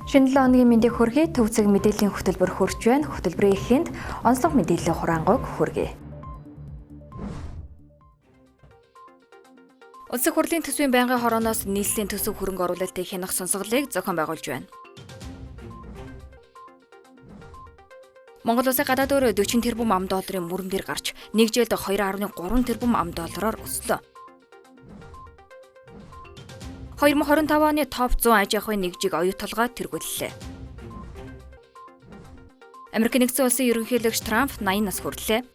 Шинэ 7 хоногийн мэндийг хүргэе. Төвцөг мэдээллийн хөтөлбөр хурж байна. Хөтөлбөрийн эхэнд онцлог мэдээллийн хураангуйг хүргэе. Улсын хурлын төсвийн байнгын хорооноос нийслэлийн төсөв хөрөнгө оруулалтыг хянах сонсголыг зохион байгуулж байна. Монгол улсын гадаад өөр 40 тэрбум ам долларын мөрөн дээр гарч нэг жилд 2.3 тэрбум ам доллараар өслөө. 2025 оны топ 100 аж ахуйн нэгжийг оюуталгаад тэргүүллээ. Америк нэгдсэн улсын ерөнхийлөгч Трамп 80 нас хүрлээ.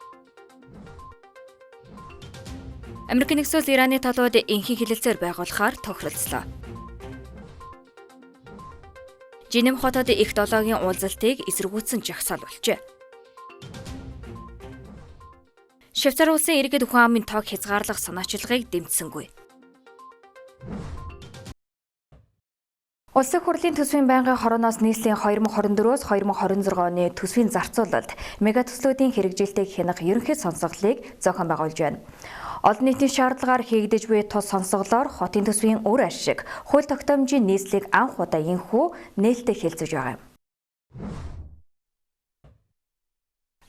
Америк нэгдсэн улс Ираны талууд энхийн хилэлцээр байгуулахаар тохиролцлоо. Женев хотод их 7-гийн уулзалтыг эсэргүүцсэн жагсаал болжээ. Швейцар улсын иргэд хүн амын тоог хязгаарлах санаачилгааг дэмжсэнгүй. Улсын хурлын төсвийн байнгын хорооноос нийслэлийн 2024-өөс 2026 оны төсвийн зарцуулалт мега төслүүдийн хэрэгжилтийг хянах ерөнхий сонсголыг зохион байгуулж байна. Олон нийтийн шаардлагаар хийгдэж буй тус сонсголоор хотын төсвийн үр ашиг, хууль тогтоомжийн нийслэлийг анх удаа энхүү нээлттэй хэлцэж байгаа юм.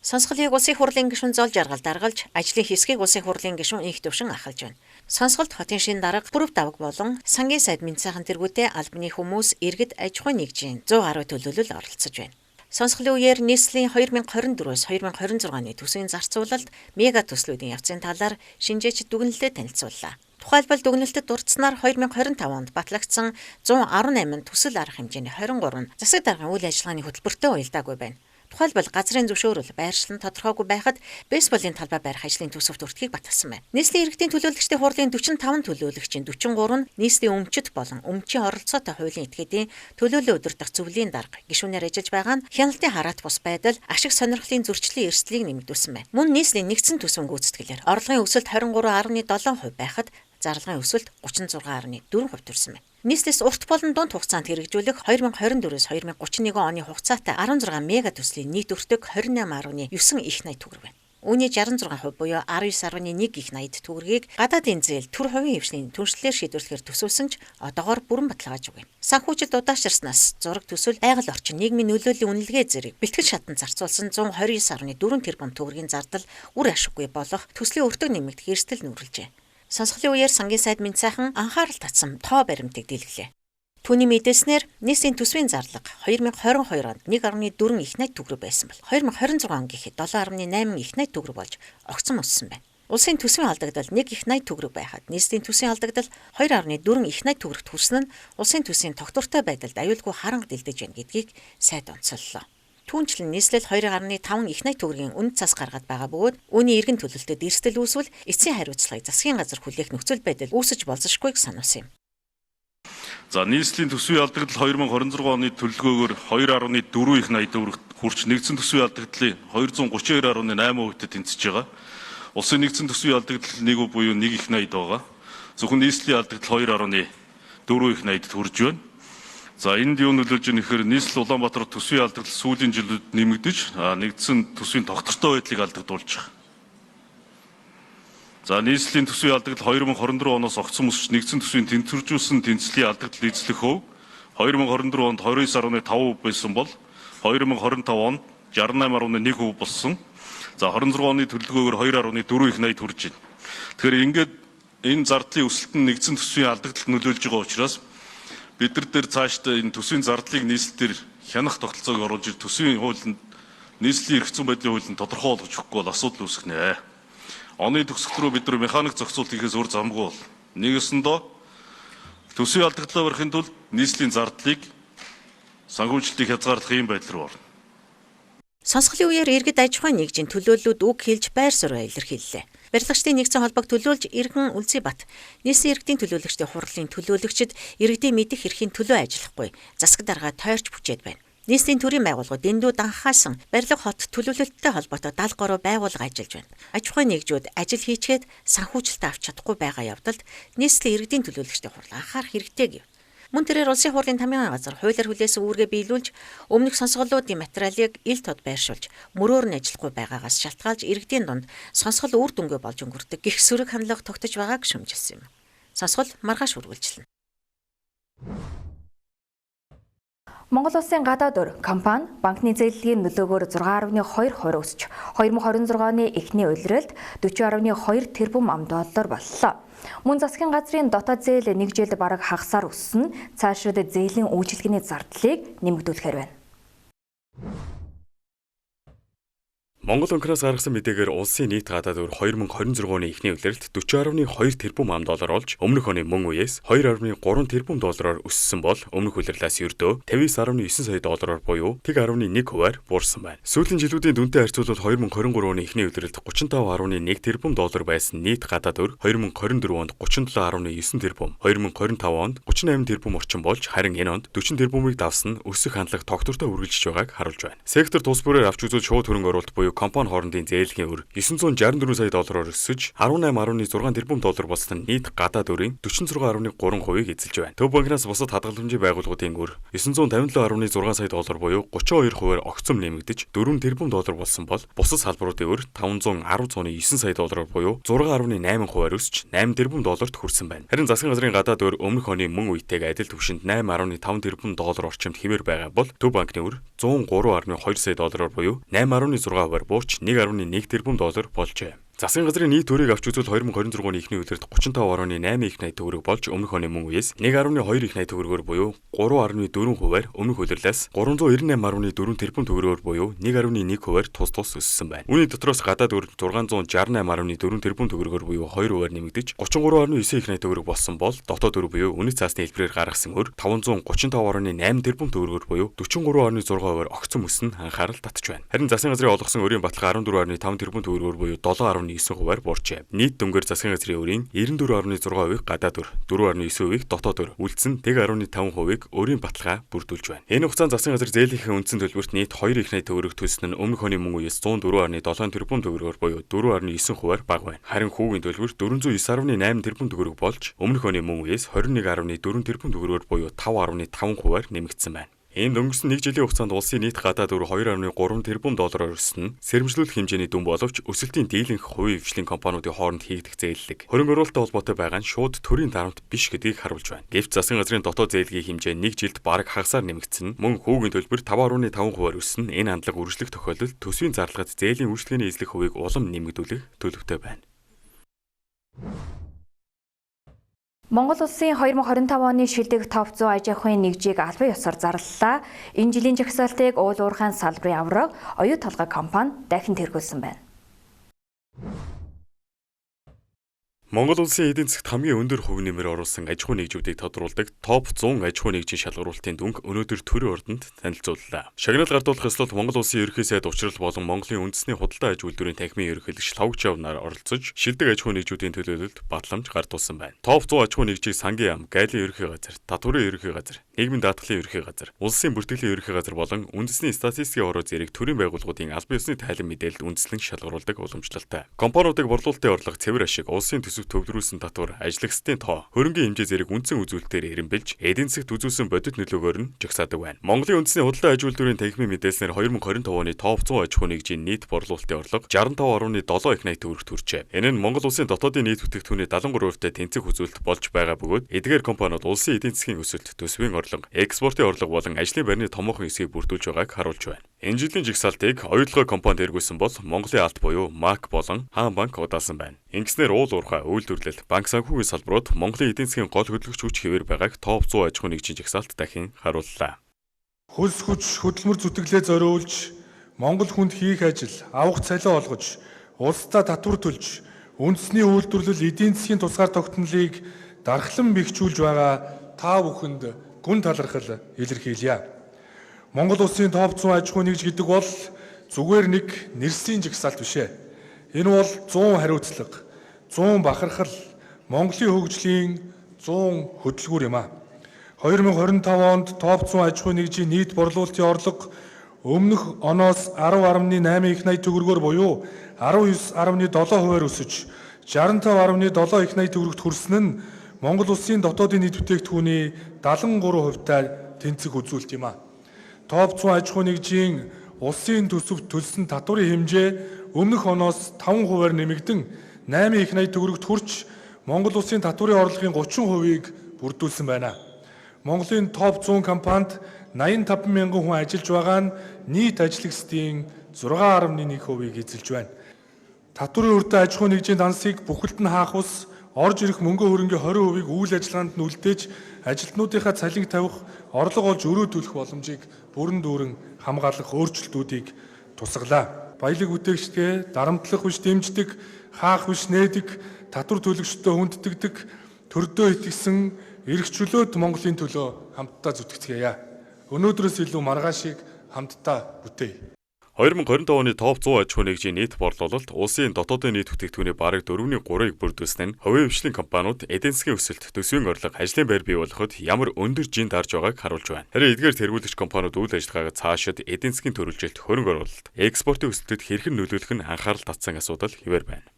Сонсголыг улсын хурлын гишүүн зол жаргал даргалж, ажлын хэсгийг улсын хурлын гишүүн их төвшин ахалж байна. Сонсголт хотын шин дарга, бүрв давг болон сангийн сайд мэд сайхан тэргүүтэй албаны хүмүүс, иргэд аж ахуйн нэгжийн 100 гаруй төлөөлөл оролцож байна. Сонсголын үеэр нийслэлийн 2024-өөс 2026 оны төсвийн зарцуулалт мега төслүүдийн явцын талаар шинжээч дүгнэлтэд танилцууллаа. Тухайлбал дүгнэлтэд дурдсанаар 2025 онд батлагдсан 118 төсөл арга хэмжээний 23 засаг даргын үйл ажиллагааны хөтөлбөртөө уялдаагүй байна. Тухайлбал газрын зөвшөөрөл, байршлан тодорхойгүй байхад бейсболын талбай барих ажлын төсөвт өртгийг баталсан байна. Нийслэлийн иргэдийн төлөөлөгчдийн хурлын 45 төлөөлөгчийн 44 нь нийслэлийн өмчөд болон өмчийн оролцоотой хуулийн этгээдийн төлөөлөл удирдах зөвлөлийн дарга гишүүнээр ажиллаж байгаа нь хяналтын хараат бус байдал, ашиг сонирхлын зөрчлийн эрсдлийг нэмэгдүүлсэн байна. Мөн нийслэлийн нэгдсэн төсвийн гүйцэтгэлээр орлогын өсөлт 23.7% байхад зарлагын өсөлт 36.4% төрсөн байна. Нийслэс урт болон дунд хугацаанд хэрэгжүүлэх 2024-өөс 2031 оны хугацаатай 16 мега төслийн нийт өртөг 28.9 их найд төгрөг байна. Үүний 66% буюу 19.1 их найд төгрөгийг гадаадын зээл төр хувийн хвшлийн түншлэлээр шийдвэрлэхээр төсөвсөн ч одоогоор бүрэн баталгааж өгнө. Санхүүжилт удаашрснаас зураг төсөл, айгал орчин, нийгмийн нөлөөллийн үнэлгээ зэрэг бэлтгэл шатанд зарцуулсан 129.4 тэрбум төгрөгийн зардал үр ашиггүй болох төслийн өртөг нэмэгдэх эрсдэл нүүрлжээ. Сонсголын үеэр сангийн сайд мэд сайхан анхаарал татсан тоо баримтыг дэлгэлээ. Түүний мэдээснээр нийслэлийн төсвийн зарлага 2022 онд 1.4 их найд төгрөг байсан бол 2026 он гэхэд 7.8 их найд төгрөг болж огцом өссөн байна. Улсын төсвийн алдагдал 1 их найд төгрөг байхад нийслэлийн төсвийн алдагдал 2.4 их найд төгрөгт хүрсэн нь улсын төсвийн тогтвортой байдалд аюулгүй харанга дэлдэж байна гэдгийг сайд онцоллоо. Түүнчлэн нийслэл 2.5 их найд төгрөгийн үнэт цас гаргаад байгаа бөгөөд үүний эргэн төлөлтөд эрсдэл үүсвэл эцсийн хариуцлагыг засгийн газар хүлээх нөхцөл байдал үүсэж болзошгүйг сануулсан юм. За нийслэлийн төсвийн алдагдал 2026 оны төлөлгөөгөөр 2.4 их найд төгрөгт хүрч нэгдсэн төсвийн алдагдлын 232.8%-д тэнцэж байгаа. Улсын нэгдсэн төсвийн алдагдал 1 буюу 1 их найд байгаа. Зөвхөн нийслэлийн алдагдал 2.4 их найдад хүрж байна. За энд юу нөлөөлж байгаа нэхээр нийслэл Улаанбаатар төсвийн алдагдал сүүлийн жилүүд нэмэгдэж нэгдсэн төсвийн тогтвортой байдлыг алдагдуулж байгаа. За нийслэлийн төсвийн алдагдал 2024 оноос огцом өсч нэгдсэн төсвийн тэнцвэржүүлсэн тэнцлийн алдагдал эзлэх хөв 2024 онд 29.5% байсан бол 2025 онд 68.1% болсон. За 26 оны төлөлгөөгөөр 2.4 их найд хүрж байна. Тэгэхээр ингээд энэ зардлын өсөлт нь нэгдсэн төсвийн алдагдалд нөлөөлж байгаа учраас бид нар дээр цаашдаа энэ төсвийн зардлыг нийслэлээр хянах тогтолцоог оруулж ир төсвийн хуулинд нийслэлийн эрх зүйн байдлын хуулинд тодорхой болгож өгөхгүй бол асуудал үүсэх нэ. Оны төгсөлт рүү бид нар механик зохицуулт хийхээс өөр замгүй бол нэгэсэндөө төсвийн алдагдлаа барихын тулд нийслэлийн зардлыг санхүүжилтийг хязгаарлах юм байдал руу орно. Сонсголын үеэр иргэд аж ахуйн нэгжийн төлөөллүүд үг хэлж байр суурь илэрхийллээ. Барилгачдын нэгдсэн холбоог төлөөлж Иргэн Үлзий Бат нийслэлийн иргэдийн төлөөлөгчдийн хурлын төлөөлөгчид иргэдийн мэдих эрхийн төлөө ажиллахгүй засаг дарга тойрч бүчээд байна. Нийслэлийн төрийн байгууллагууд дэндүү данхаасан барилга хот төлөвлөлттэй холбоотой 70 гаруй байгууллага ажиллаж байна. Аж ахуйн нэгжүүд ажил хийчгээд санхүүжилтээ авч чадахгүй байгаа явдалд нийслэлийн иргэдийн төлөөлөгчдийн хурл анхаарах хэрэгтэй гэв. Мөн тэрээр улсын хурлын тамирын газар хуулиар хүлээсэн үүргээ биелүүлж өмнөх сонсголуудын материалыг ил тод байршуулж мөрөөр нь ажиллахгүй байгаагаас шалтгаалж иргэдийн дунд сонсгол үр дүнгээ болж өнгөрдөг гэх сөрөг хандлага тогтож байгааг шүмжилсэн юм. Сонсгол маргааш үргэлжилнэ. Монгол улсын гадаад өр компани банкны зээллийн нөлөөгөөр 6.2% өсч 2026 оны эхний улиралд 40.2 тэрбум $. Боллоо. Мөн засгийн газрын дотоод зээл нэг жилд бараг хагасаар өссөн нь цаашид зээлийн үйлчилгээний зардлыг нэмэгдүүлэхээр байна. Монгол банкнаас гаргасан мэдээгээр улсын нийт гадаад өр 2026 оны эхний улиралд 40.2 тэрбум $. Олж өмнөх оны мөн үеэс 2.3 тэрбум $-оор өссөн бол өмнөх улирлаас ердөө 59.9 сая $-оор буюу 1.1%-аар буурсан байна. Сүүлийн жилүүдийн дүнтэй харьцуулбал 2023 оны эхний улиралд 35.1 тэрбум $. Байсан нийт гадаад өр 2024 онд 37.9 тэрбум, 2025 онд 38 тэрбум орчим болж харин энэ онд 40 тэрбумыг давсан нь өсөх хандлага тогтвортой үргэлжлэж байгааг харуулж байна. Сектор тус бүрээр авч үзвэл шууд хөрөнгө оруулалт буюу компани хоорондын зээлгийн өр 964 сая $-оор өсөж 18.6 тэрбум $. Болсон нийт гадаад өрийн 46.3%-ийг эзэлж байна. Төв банкнаас бусад хадгаламжийн байгууллагуудын өр 957.6 сая $, буюу 32%-аар огцом нэмэгдэж 4 тэрбум $. Болсон бол бусад салбаруудын өр 510.9 сая $, буюу 6.8%-аар өсч 8 тэрбум $-т хүрсэн байна. Харин засгийн газрын гадаад өр өмнөх оны мөн үетэйг адил түвшинд 8.5 тэрбум $. Орчимд хэмээр байгаа бол төв банкны өр 103.2 сая $-оор буюу 8.6%-аар буурч 1.1 тэрбум $. Болжээ. Засгийн газрын нийт өрийг авч үзвэл 2026 оны эхний улиралд 35.8 их найт төгрөг болж өмнөх оны мөн үеэс 1.2 их найт төгрөгөөр буюу 3.4%-аар өмнөх улирлаас 398.4 тэрбум төгрөгөөр буюу 1.1%-аар тус өссөн байна. Үүний дотроос гадаад өр 668.4 тэрбум төгрөгөөр буюу 2%-аар нэмэгдэж 33.9 их найт төгрөг болсон бол дотоод өр буюу үнэт цаасны хэлбэрээр гаргасан өр 535.8 тэрбум төгрөгөөр буюу 43.6%-аар огцом өснө анхаарал татж байна. Харин засгийн газрын олгосон өрийн баталгаа 14.5 тэрбум төгрөгөөр буюу 7.9%-аар буурчээ. Нийт дүнгээр засгийн газрын өрийн 94.6%-ийг гадаад өр, 4.9%-ийг дотоод өр, үлдсэн 1.5%-ийг өрийн баталгаа бүрдүүлж байна. Энэ хугацаанд засгийн газар зээлийнхээ үндсэн төлбөрт нийт 2 их найт төгрөг төлсөн нь өмнөх оны мөн үеэс 104.7 тэрбум төгрөгөөр буюу 4.9%-аар бага байна. Харин хүүгийн төлбөр 409.8 тэрбум төгрөг болж өмнөх оны мөн үеэс 21.4 тэрбум төгрөгөөр буюу 5.5%-аар нэмэгдсэн байна. Энэ өнгөрсөн нэг жилийн хугацаанд улсын нийт гадаад өр 2.3 тэрбум $-оор өссөн нь сэрэмжлүүлэх хэмжээний дүн боловч өсөлтийн дийлэнх хувийн хвшлийн компаниудын хооронд хийгдэх зээллэг хөрөнгө оруулалттай холбоотой байгаа нь шууд төрийн дарамт биш гэдгийг харуулж байна. Гэвч засгийн газрын дотоод зээлгийн хэмжээ нэг жилд бараг хагасаар нэмэгдсэн нь мөн хүүгийн төлбөр 5.5%-аар өссөн нь энэ хандлага үргэлжлэх тохиолдолд төсвийн зарлагад зээлийн үйлчлэгээний эзлэх хувийг улам нэмэгдүүлэх төлөвтэй байна. Монгол улсын 2025 оны шилдэг топ 100 аж ахуйн нэгжийг албан ёсоор зарлалаа. Энэ жилийн жагсаалтыг уул уурхайн салбарын авраг оюу толгой компани дахин тэргүүлсэн байна. Монгол улсын эдийн засгт хамгийн өндөр хувь нэмэр оруулсан аж ахуйн нэгжүүдийг тодруулдаг топ 100 аж ахуйн нэгжийн шалгаруулалтын дүнг өнөөдөр төрийн ордонд танилцууллаа. Шагнал гардуулах ёслолт Монгол улсын ерөнхий сайд Учрал болон Монголын үндэсний худалдаа аж үйлдвэрийн танхимын ерөнхийлөгч Лавгжав нар оролцож шилдэг аж ахуйн нэгжүүдийн төлөөлөлд батламж гардуулсан байна. Топ 100 аж ахуйн нэгжийг Сангийн ам, Гайлын ерөнхий газар, Татварын ерөнхий газар, Нийгмийн даатгалын ерөнхий газар, Улсын бүртгэлийн ерөнхий газар болон үндэсний статистикийн ороо зэрэг төрийн байгууллагуудын албан ёсны тайлан мэдээлэлд үндэслэн шалгаруулдаг уламжлалтай. Компаниудыг борлуулалтын орлого, цэвэр ашиг, улсын төсөв төвлөрүүлсэн татвар, ажлагчдын тоо, хөрөнгийн хэмжээ зэрэг үндсэн үзүүлэлтээр эренбэлж, эдийн засагт үзүүлсэн бодит нөлөөгөөр нь жагсаадаг байна. Монголын үндэсний худалдаа аж үйлдвэрийн танхимын мэдээлснээр 2025 оны топ 100 аж ахуйн нэгжийн нийт борлуулалтын орлого 65.7 их найт төгрөгт хүрчээ. Энэ нь Монгол улсын дотоодын нийт бүтээгдэхүүний 73%-тай тэнцэх үзүүлэлт болж байгаа бөгөөд эдгээр компаниуд улсын эдийн засгийн өсөлт, төсвийн орлого, экспортын орлого болон ажлын байрны томоохон хэсгийг бүрдүүлж байгааг харуулж байна. Энэ жилийн жагсаалтыг оюутлогын компанид эргүүлсэн бол Монголын алт буюу МАК болон Хаан банк удаасан байна. Ингэснээр уул уурхай, үйлдвэрлэл, банк санхүүгийн салбарууд Монголын эдийн засгийн гол хөдөлгөгч хүч хэвээр байгааг топ 100 аж ахуйн нэгжийн жагсаалт дахин харууллаа. Хөлс хүч хөдөлмөр зүтгэлээ зориулж, Монгол хүнд хийх ажил, авах цалин олгож, улсдаа татвар төлж, үндэсний үйлдвэрлэл эдийн засгийн тусгаар тогтнолыг дархлан бэхжүүлж байгаа та бүхэнд гүн талархал илэрхийлье. Монгол улсын топ 100 аж ахуйн нэгж гэдэг бол зүгээр нэг нэрслийн жагсаалт биш ээ. Энэ бол 100 хариуцлага, 100 бахархал, Монголын хөгжлийн 100 хөдөлгүүр юм а. 2025 онд топ 100 аж ахуйн нэгжийн нийт борлуулалтын орлого өмнөх оноос 10.8 их найт төгрөгөөр буюу 19.7%-аар өсөж 65.7 их найт төгрөгт хүрсэн нь Монгол улсын дотоодын нийт бүтээгдэхүүний 73%-тай тэнцэх үзүүлэлт юм а. Топ 100 аж ахуйн нэгжийн улсын төсөвт төлсөн татварын хэмжээ өмнөх оноос 5%-аар нэмэгдэн 8 их найт төгрөгт хүрч Монгол улсын татварын орлогын 30%-ийг бүрдүүлсэн байна. Монголын топ 100 компанид 85 мянган хүн ажиллаж байгаа нь нийт ажил хэсгийн 6.1%-ийг эзэлж байна. Татварын өртөө аж ахуйн нэгжийн дансыг бүхэлд нь хаах ус орж ирэх мөнгө хөрөнгийн 20%-ийг үйл ажиллагаанд нь үлдээж ажилтнуудынхаа цалинг тавих, орлого олж өрөөдүүлэх боломжийг бүрэн дүүрэн хамгаалах өөрчлөлтүүдийг тусгалаа. Баялаг бүтээгчдээ дарамтлах биш дэмждэг, хаах биш нээдэг, татвар төлөгчдөө хүндэтгдэг, төрдөө итгэсэн эрх чөлөөт Монголын төлөө хамтдаа зүтгэцгээе. Өнөөдрөөс илүү маргаашийг хамтдаа бүтээе. 2025 оны топ 100 аж ахуйн нэгжийн нийт борлуулалт улсын дотоодын нийт бүтээгдэхүүний бараг 4.3-ыг бүрдүүлсэн нь хувийн хвшлийн компаниуд эдийн засгийн өсөлт, төсвийн орлого, ажлын байр бий болгоход ямар өндөр жин дарж байгааг харуулж байна. Харин эдгээр тэргүүлэгч компаниуд үйл ажиллагаагаа цаашид эдийн засгийн төрөлжилт, хөрөнгө оруулалт, экспортын өсөлтөд хэрхэн нөлөөлөх нь анхаарал татсан асуудал хэвээр байна.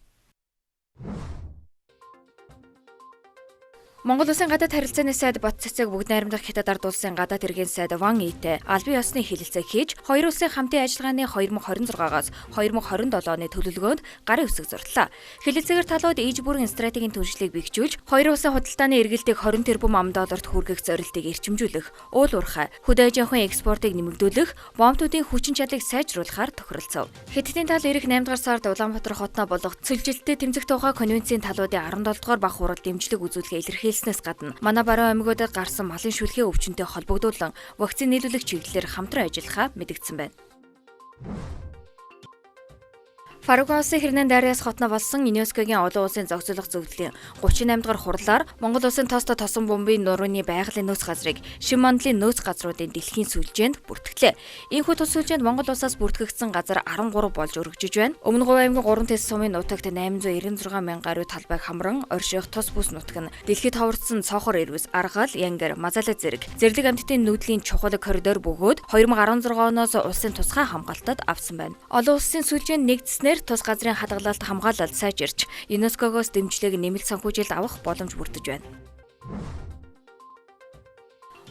Монгол Улсын гадаад харилцааны сайд Бат цэцэг бүгд найрамдах Хятад ард улсын гадаад иргэн сайд Ван Ийтэй албан ёсны хэлэлцээ хийж хоёр улсын хамтын ажиллагааны 2026-аас 2027 оны төлөвлөгөөнд гарын үсэг зурлаа. Хэлэлцээгээр талууд ээж бүрэн стратегийн түншлийг бэхжүүлж хоёр улсын худалдааны эргэлтийг 20 тэрбум $д хүргэх зорилтыг эрчимжүүлэх, уул уурхай, хөдөө аж ахуйн экспортыг нэмэгдүүлэх, бомбуудын хүчин чадлыг сайжруулахаар тохиролцов. Хятадын тал ирэх 8 дугаар сард Улаанбаатар хотноо болгох цөлжилттэй тэмцэх тухай конвенцийн талуудын 17 дугаар бах хурал дэмжлэг үзүүлэлгээ илэрхийлснээс гадна манай баруун аймагуудад гарсан малын шүлхээ өвчнөд холбогдуулан вакцин нийлүүлэх чиглэлээр хамтран ажиллахаа мэдгдсэн байна. Фаргун улсын Хэрнэн Дариас хотно болсон ЮНЕСКОгийн олон улсын зохицуулах зөвлөлийн 38 дугаар хурлаар Монгол улсын тосто тосон бомбын нурууны байгалийн нөөц газрыг шин мандлын нөөц газруудын дэлхийн сүлжээнд бүртгэлээ. Ийхүү тус сүлжээнд Монгол улсаас бүртгэгдсэн газар 13 болж өргөжж байна. Өмнө Говь аймгийн 3 тэс сумын нутагт 896 мянган гаруй талбайг хамран орших тус бүс нутаг нь дэлхийд ховордсон цоохор ирвэс, аргал, янгар, мазалай зэрэг зэрлэг амьтдын нүүдлийн чухал коридор бөгөөд 2016 оноос улсын тусгай хамгаалтад авсан байна. Олон улсын сүлжээнд нэгдснээр тус газрын хадгалалт хамгаалалт сайжирч ЮНЕСКОгоос дэмжлэг нэмэлт санхүүжилт авах боломж бүрдэж байна.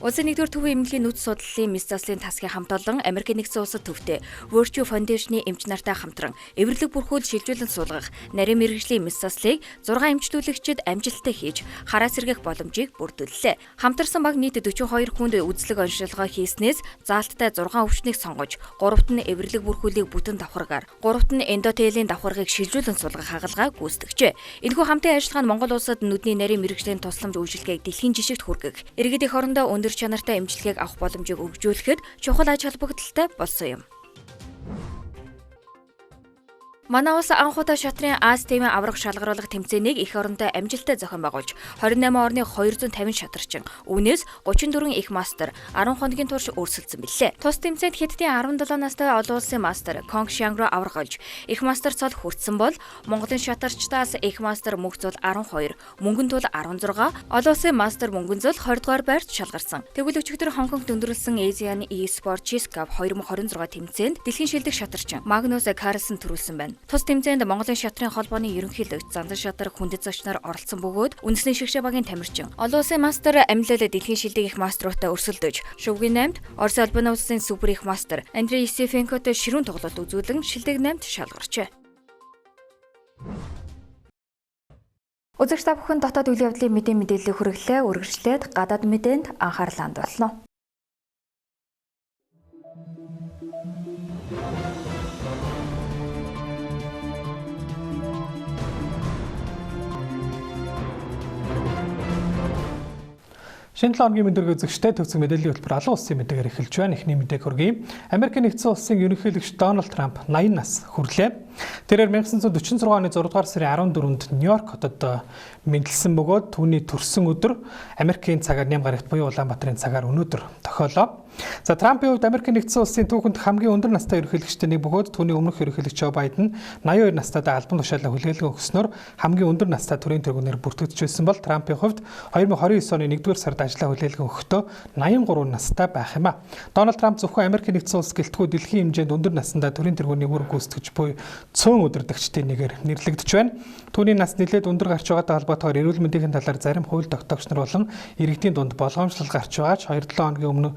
Улсын 1-р төвийн эмнэлгийн нүүц судлалын мэс заслын тасгийн хамт олон Америкийн нэгдсэн улсад төвтэй Virtue Foundation-ы эмч нартай хамтран эвэрлэг бүрхүүл шилжүүлэн суулгах нарийн мэргэжлийн мэс заслыг 6 эмчлүүлэгчид амжилттай хийж хараа сэргээх боломжийг бүрдүүллээ. Хамтарсан баг нийт 42 хүнд үзлэг оншилгоо хийснээс заалттай 6 өвчнийг сонгож, 3-т нь эвэрлэг бүрхүүлийг бүтэн давхаргаар, 3-т нь эндотелийн давхаргыг шилжүүлэн суулгах хагалгаа гүйцэтгэжээ. Энэхүү хамтын ажиллагаа нь Монгол улсад нүдний нарийн мэргэжлийн тусламж үйлчилгээг дэлхийн жишгт хүргэх, иргэд их орондоо өндөр чанартай эмчилгээг авах боломжийг өргөжүүлэхэд чухал аж холбогдолтой болсон юм. Манай улс анхудаа шатрын Аз тивийн аврах шалгаруулах тэмцээнийг их оронтой амжилттай зохион байгуулж 28 орны 250 шатрчин, үүнээс 34 их мастер 10 хоногийн турш өрсөлдсөн билээ. Тус тэмцээнд Хятадын 17 настай олон улсын мастер Конг Шанг руу аврагж их мастер цол хүртсэн бол Монголын шатарчдаас их мастер мөнх зул 12, мөнгөн тул 16, олон улсын мастер мөнгөн зул 20 дугаар байрт шалгарсан. Тэгвэл өчигдөр Хонконгт өндөрлсөн Asian E-Sport Chess Cup 2026 тэмцээнд дэлхийн шилдэг шатарчин Магнус Карлсон төрүүлсэн байна. Тус тэмцээнд Монголын шатрын холбооны ерөнхийлөгч Зандан шатар хүндэт зочноор оролцсон бөгөөд үндэсний шигшээ багийн тамирчин олон улсын мастер амлил дэлхийн шилдэг их мастеруудаа өрсөлдөж шүвгийн 8-д Орос албаны улсын супер их мастер Андрей Есефенкотой ширүүн тоглолт үзүүлэн шилдэг 8-д шалгарчээ. Үзэгч та бүхэн дотоод үйл явдлын мэдээллийг хүргэлээ. Үргэлжлээд гадаад мэдээнд анхаарлаа хандуулно. Шинэ 7 хоногийн мэдрэг үзэгчтэй төвцөг мэдээллийн хөтөлбөр олон улсын мэдээгээр эхэлж байна. Эхний мэдээг хүргэе. Америкийн нэгдсэн улсын ерөнхийлөгч Дональд Трамп 80 нас хүрлээ. Тэрээр 1946 оны 6 дугаар сарын 14-нд Нью-Йорк хотод мэндэлсэн бөгөөд түүний төрсөн өдөр Америкийн цагаар ням гарагт буюу Улаанбаатарын цагаар өнөөдөр тохиолоо. За Трампын хувьд Америкийн нэгдсэн улсын түүхэнд хамгийн өндөр настай ерөнхийлөгчтэй нэг бөгөөд түүний өмнөх ерөнхийлөгч Жо Байден 82 настайдаа албан тушаалаа хүлээлгэн өгснөөр хамгийн өндөр настай төрийн тэргүүнээр бүртгэгдчихсэн бол Трампын хувьд 2029 оны 1-р сард ажлаа хүлээлгэн өгөхдөө 83 настай байх юм а. Дональд Трамп зөвхөн Америкийн нэгдсэн улс гэлтгүй дэлхийн хэмжээнд өндөр насндаа төрийн тэргүүний үүрэг гүйцэтгэж буй цөөн удирдагчдын нэгээр нэрлэгдэж байна. Түүний нас нэлээд өндөр гарч байгаатай холбоотойгоор эрүүл мэндийн талаар зарим хууль тогтоогч нар болон иргэдийн дунд болгоомжлол гарч байгаач 2-7 хоногийн өмнө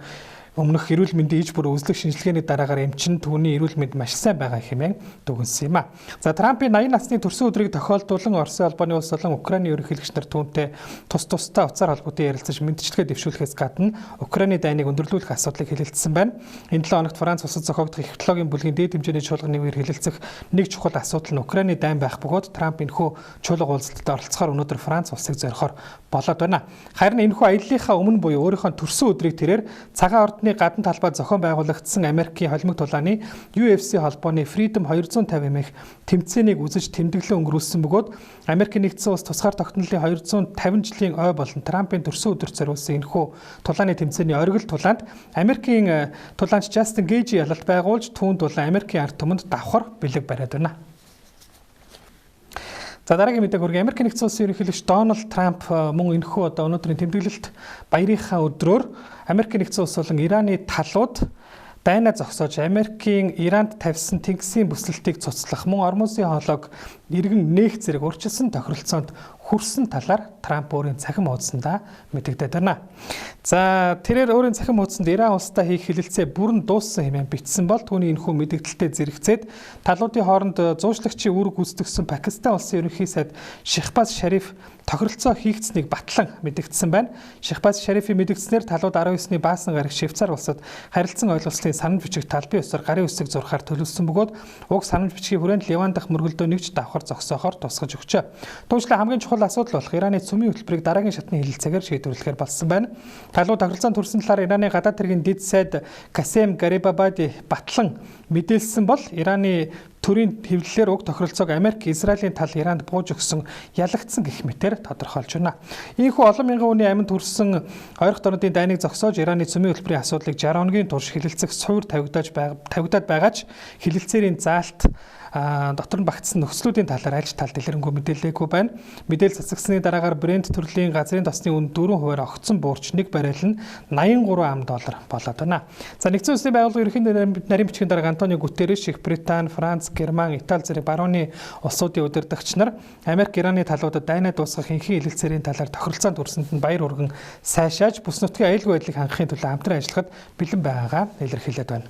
Өмнөх эрүүл мэндийн иж бүр үзлэг шинжилгээний дараагаар эмчин түүний эрүүл мэнд маш сайн байгаа хэмээн дүгнсэн юм а. За Трампын 80 насны төрсөн өдрийг тохиолдуулан Оросын албаны улс болон Украины ерөнхийлөгч нар түүнтэй тусдаа уцаар холбоотой ярилцаж мэдчилгээ дэвшүүлэхээс гадна Украины дайныг өндөрлүүлэх асуудлыг хэлэлцсэн байна. Энэ 7 хоногт Франц улсад зохиогдох их технологийн бүлгийн дээд хэмжээний чуулганы үеэр хэлэлцэх нэг чухал асуудал нь Украины дайн байх бөгөөд Трамп энэхүү чуулга уулзалтад оролцохоор өнөөдөр Франц улсыг зорихоор болоод байна. Харин энэхүү аяллахаа өмнө буюу өөрийнхөө төрсөн өдрийг тэрээр цагаан ордны гадна талбайд зохион байгуулагдсан Америкийн холимог тулааны UFC холбооны Freedom 250 хэмээх тэмцээнийг үзэж тэмдэглэн өнгөрүүлсэн бөгөөд Америкийн нэгдсэн улс тусгаар тогтнолын 250 жилийн ой болон Трампын төрсөн өдөрт зориулсан энэхүү тулааны тэмцээний оргил тулаанд Америкийн тулаанч Justin Gage ялалт байгуулж түүнд болон Америкийн ард түмэнд давхар бэлэг бариад байна. За дараагийн мэдээ хүргэе. Америк нэгдсэн улсын ерөнхийлөгч Дональд Трамп мөн энэхүү өнөөдрийн тэмдэглэлт баярынхаа өдрөөр Америк нэгдсэн улс болон Ираны талууд дайнаа зогсоож Америкийн Иранд тавьсан тэнгисийн бүсэлтийг цуцлах мөн Ормозын хоолойг иргэн нээх зэрэг урьдчилсан тохиролцоонд хүрсэн талаар Трамп өөрийн цахим хуудсандаа мэдэгдээд байна. За тэрээр өөрийн цахим хуудсанд Иран улстай хийх хэлэлцээ бүрэн дууссан хэмээн бичсэн бол түүний энэхүү мэдэгдэлтэд зэрэгцээд талуудын хооронд зуучлагчийн үүрэг гүйцэтгэсэн Пакистан улсын ерөнхий сайд Шахбаз Шариф тохиролцоо хийгдсэнийг батлан мэдэгдсэн байна. Шахбаз Шарифийн мэдэгдснээр талууд 19-ны баасан гараг Швейцар улсад харилцан ойлголцлын санамж бичиг талбай ёсоор гарын үсэг зурхаар төлөвлөсөн бөгөөд уг санамж бичгийн хүрээнд Ливан дахь мөргөлдөө нэгж давхар зогсоохоор тусгаж өгчээ. Түүнчлэн хамгийн чухал асуудал болох Ираны цөмийн хөтөлбөрийг дараагийн шатны хэлэлцээгээр шийдвэрлэхээр болсон байна. Талууд тохиролцоонд хүрсэн талаар Ираны гадаад хэргийн дэд сайд Касем Гарибабади батлан мэдээлсэн бол Ираны төрийн хэвлэлээр уг тохиролцоог Америк, Израилийн тал Иранд бууж өгсөн ялагдсан гэх мэтээр тодорхойлж байна. Ийхүү олон мянган хүний амьд хүрсэн ойрох дорнодын дайныг зогсоож Ираны цөмийн хөтөлбөрийн асуудлыг 60 хоногийн турш хэлэлцэх суур тавигдаад байгаа ч хэлэлцээрийн заалт дотор нь багтсан нөхцлүүдийн талаар альж тал дэлгэрэнгүй мэдээлэлгүй байна. Мэдээлэл цацагсны дараагаар Brent төрлийн газрын тосны үн 4% огцсон буурч нэг баррел нь $83 болоод байна. За нэгдсэн улсын байгууллагын ерөнхий нарийн бичгийн дарга Антонио Гутерриш, Их Британи, Франц, Герман, Итали зэрэг барууны улсуудын удирдагч нар Америк, Ираны талуудад дайнаа дуусгах энхийн хэлэлцээрийн талаар тохиролцоонд хүрсэнд нь баяр хүргэн сайшааж бүс нутгийн аюулгүй байдлыг хангахын төлөө хамтран ажиллахад бэлэн байгаагаа илэрхийлээд байна.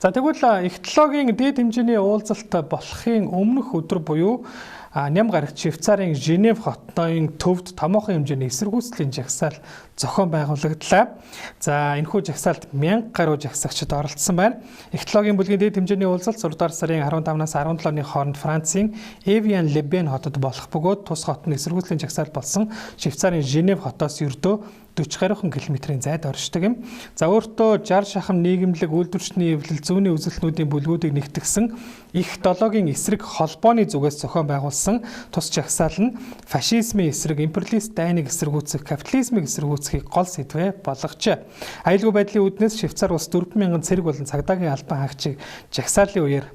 За тэгвэл их технологийн дээд хэмжээний уулзалт болохын өмнөх өдөр буюу ням гарагт Швейцарын Женев хотын төвд томоохон хэмжээний эсэргүүцлийн жагсаал зохион байгуулагдлаа. За энэхүү жагсаалд 1000 гаруй жагсагчид оролцсон байна. Их технологийн бүлгийн дээд хэмжээний уулзалт 6 дугаар сарын 15-наас 17-ны хооронд Францын Эвиан-Ле-Бен хотод болох бөгөөд тус хот нь эсэргүүцлийн жагсаал болсон Швейцарын Женев хотоос ердөө 40 гаруйхан километрийн зайд оршдог юм. За өөртөө 60 шахам нийгэмлэг үйлдвэрчний эвлэл зүүнний үзэлтнүүдийн бүлгүүдийг нэгтгэсэн их долоогийн эсрэг холбооны зүгээс зохион байгуулсан тус жагсаал нь фашизмын эсрэг, империалист дайныг эсэргүүцэх, капитализмыг эсэргүүцэхийг гол сэдвээ болгожээ. Аюулгүй байдлын үүднээс Швейцар улс 4,000 цэрэг болон цагдаагийн албан хаагчийг жагсаалын үеэр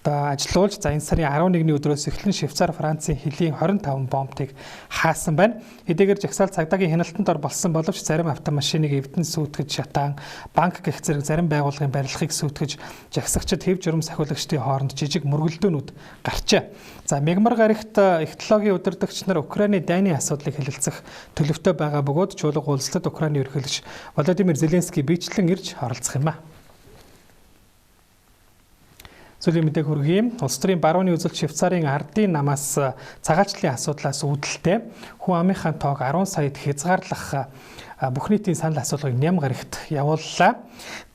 ажилуулж энэ сарын 11-ний өдрөөс эхлэн Швейцар, Францын хилийн 25 бомбыг хаасан байна. Хэдийгээр жагсаал цагдаагийн хяналтанд ор болсон боловч зарим автомашиныг эвдэн сүйтгэж шатаан, банк гэх зэрэг зарим байгууллагын барилгыг сүйтгэж жагсагчид хэв журам сахиулагчдын хооронд жижиг мөргөлдөөнүүд гарчээ. За мягмар гарагт их технологийн удирдагч нар Украины дайны асуудлыг хэлэлцэх төлөвтэй байгаа бөгөөд чуулга уулзалтад Украины ерөнхийлөгч Володимир Зеленский биечлэн ирж оролцох юм а. Сүүлийн мэдээг хүргэе. Улс төрийн барууны үзэлт Швейцарын ардын намаас цагаачлалын асуудлаас үүдэлтэй хүн амынхаа тоог 10 саяд хязгаарлах бүх нийтийн санал асуулгыг ням гарагт явууллаа.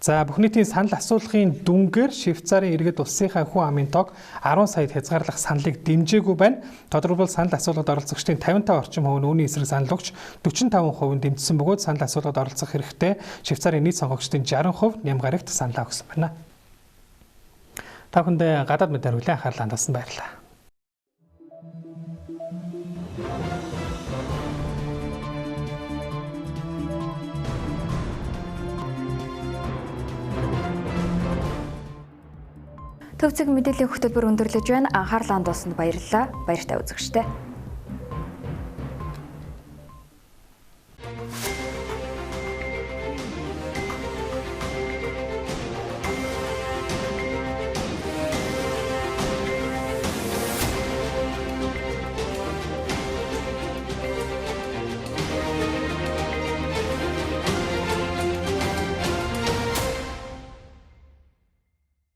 За бүх нийтийн санал асуулгын дүнгээр Швейцарын иргэд улсынхаа хүн амын тоог 10 саяд хязгаарлах саналыг дэмжээгүй байна. Тодорхойлбол санал асуулгад оролцогчдын 55 орчим хувь нь үүний эсрэг санал өгч 45% дэмжсэн бөгөөд санал асуулгад оролцох хэрэгтэй Швейцарын нийт сонгогчдын 60% ням гарагт саналаа өгсөн байна. Та бүхэндээ гадаад мэдээр хүлээн анхаарлаа хандуулсан баярлалаа. Төвцөг мэдээллийн хөтөлбөр өндөрлөж байна. Анхаарлаа хандуулсанд баярлалаа. Баяртай үзэгчтэй.